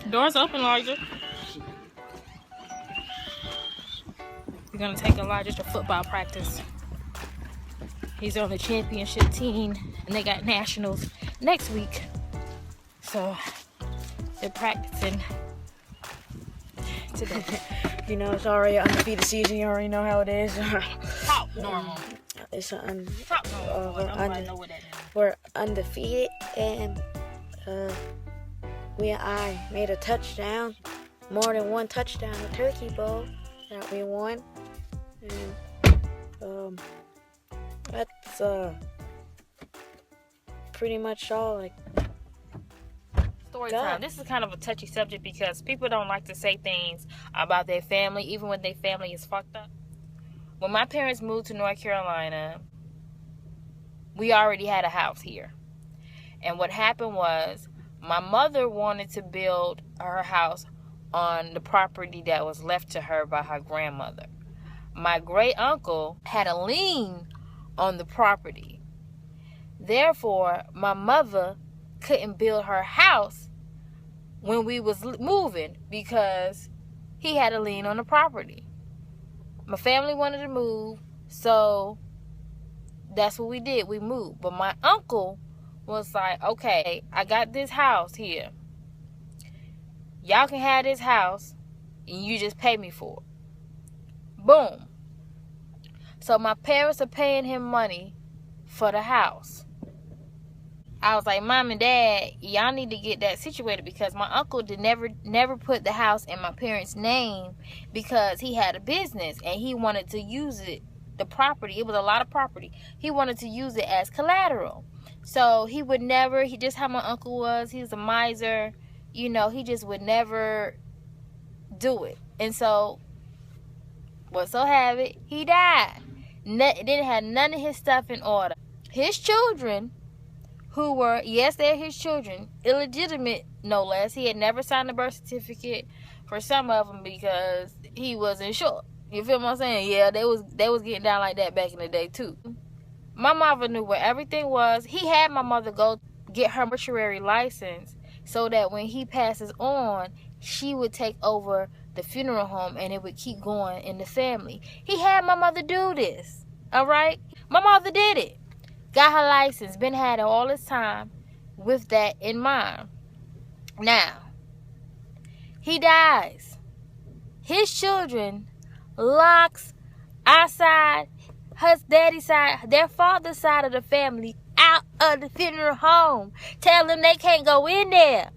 Doors open, Elijah. We're gonna take Elijah to football practice. He's on the championship team, and they got nationals next week. So they're practicing today. You know, it's already an undefeated season. You already know how it is. Top normal. It's an Top normal. we're undefeated, and I made a touchdown, more than one touchdown, a turkey bowl that we won, and that's pretty much all. Like, story time. This is kind of a touchy subject because people don't like to say things about their family, even when their family is fucked up. When my parents moved to North Carolina, we already had a house here. And what happened was, my mother wanted to build her house on the property that was left to her by her grandmother. My great uncle had a lien on the property. Therefore, my mother couldn't build her house when we was moving because he had a lien on the property. My family wanted to move, so that's what we did. We moved. But my uncle was like, okay, I got this house here. Y'all can have this house, and you just pay me for it. Boom. So my parents are paying him money for the house. I was like, Mom and Dad, y'all need to get that situated, because my uncle never put the house in my parents' name because he had a business and he wanted to use it, the property. It was a lot of property. He wanted to use it as collateral. So he would never, he just how my uncle was, he was a miser, you know, he just would never do it. And so, what so have it, he died. Didn't have none of his stuff in order. His children, who were, yes, they're his children, illegitimate no less. He had never signed a birth certificate for some of them because he wasn't sure. You feel what I'm saying? Yeah, they was getting down like that back in the day too. My mother knew where everything was. He had my mother go get her mortuary license so that when he passes on, she would take over the funeral home and it would keep going in the family. He had my mother do this. All right? My mother did it. Got her license. Been had it all this time with that in mind. Now, he dies. His children locks our side, his daddy's side, their father's side of the family out of the funeral home. Tell them they can't go in there.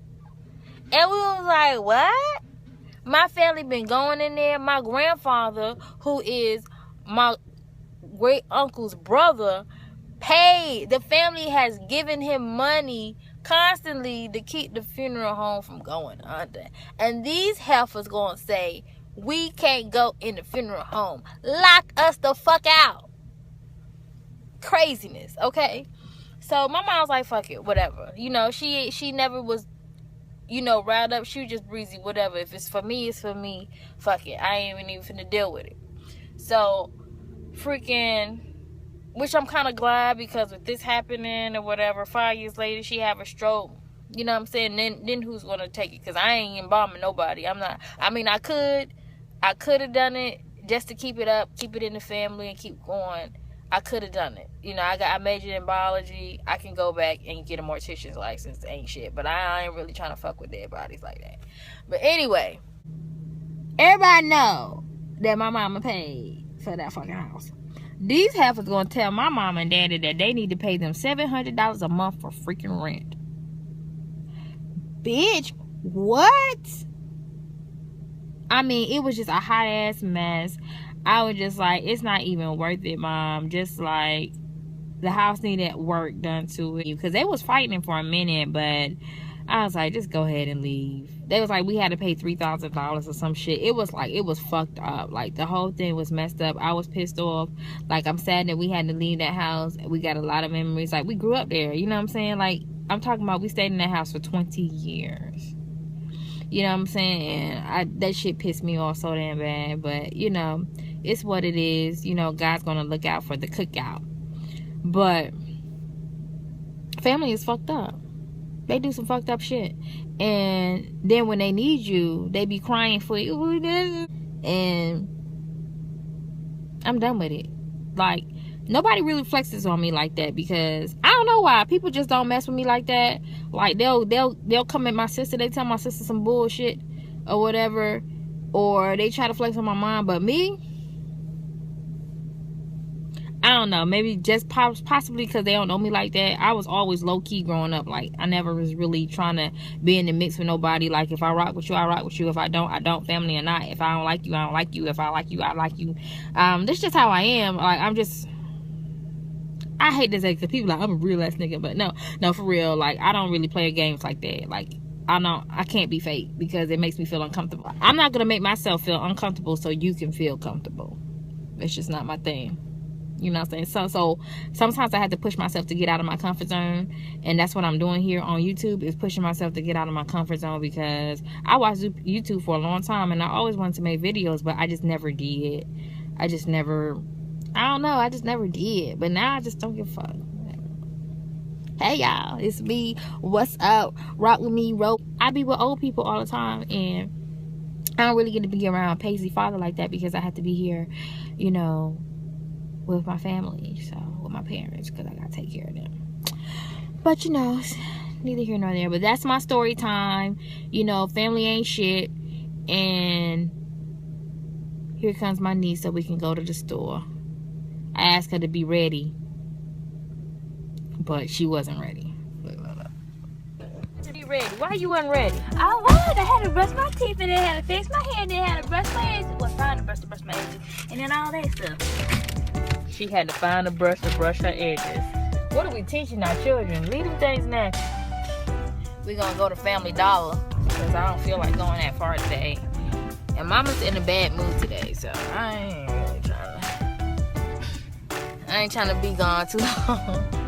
And we was like, what? My family been going in there. My grandfather, who is my great uncle's brother, paid. The family has given him money constantly to keep the funeral home from going under. And these heifers gonna say, we can't go in the funeral home. Lock us the fuck out. Craziness, okay? So my mom was like, fuck it, whatever. You know, she never was, you know, riled up. She was just breezy, whatever. If it's for me, it's for me. Fuck it. I ain't even finna deal with it. So, freaking, which I'm kind of glad, because with this happening or whatever, 5 years later, she have a stroke. You know what I'm saying? Then who's gonna take it? Because I ain't embalming nobody. I'm not. I mean, I could have done it just to keep it up, keep it in the family, and keep going. I could have done it. You know, I majored in biology. I can go back and get a mortician's license. Ain't shit. But I ain't really trying to fuck with dead bodies like that. But anyway, everybody know that my mama paid for that fucking house. These heifers gonna tell my mama and daddy that they need to pay them $700 a month for freaking rent. Bitch, what? I mean, it was just a hot ass mess. I was just like, it's not even worth it, Mom. Just like, the house needed work done to it. Because they was fighting for a minute, but I was like, just go ahead and leave. They was like, we had to pay $3,000 or some shit. It was like, it was fucked up. Like, the whole thing was messed up. I was pissed off. Like, I'm sad that we had to leave that house. We got a lot of memories. Like, we grew up there. You know what I'm saying? Like, I'm talking about we stayed in that house for 20 years. You know what I'm saying? And that shit pissed me off so damn bad. But, you know, it's what it is. You know, God's gonna look out for the cookout. But family is fucked up. They do some fucked up shit. And then when they need you, they be crying for you. And I'm done with it. Like, nobody really flexes on me like that, because I don't know why. People just don't mess with me like that. Like, they'll come at my sister. They tell my sister some bullshit or whatever. Or they try to flex on my mom. But me, I don't know. Maybe just possibly because they don't know me like that. I was always low-key growing up. Like, I never was really trying to be in the mix with nobody. Like, if I rock with you, I rock with you. If I don't, I don't. Family or not. If I don't like you, I don't like you. If I like you, I like you. That's just how I am. Like, I hate to say, because people like, I'm a real ass nigga. But no, for real. Like, I don't really play games like that. Like, I can't be fake, because it makes me feel uncomfortable. I'm not going to make myself feel uncomfortable so you can feel comfortable. It's just not my thing. You know what I'm saying? So sometimes I have to push myself to get out of my comfort zone. And that's what I'm doing here on YouTube, is pushing myself to get out of my comfort zone, because I watched YouTube for a long time and I always wanted to make videos, but I just never did. I just never did. But now I just don't give a fuck. Hey y'all, it's me. What's up? Rock with me, rope. I be with old people all the time, and I don't really get to be around Paisley father like that, because I have to be here, you know, with my family, so with my parents, because I gotta take care of them. But you know, neither here nor there. But that's my story time. You know, family ain't shit. And here comes my niece so we can go to the store. I asked her to be ready, but she wasn't ready. To be ready. Why you wasn't ready? I was. I had to brush my teeth, and then I had to fix my hair, and then I had to brush my edges. Well, find a brush to brush my edges, and then all that stuff. She had to find a brush to brush her edges. What are we teaching our children? Leave them things natural. We're gonna go to Family Dollar, because I don't feel like going that far today. And Mama's in a bad mood today, so I ain't trying to be gone too long.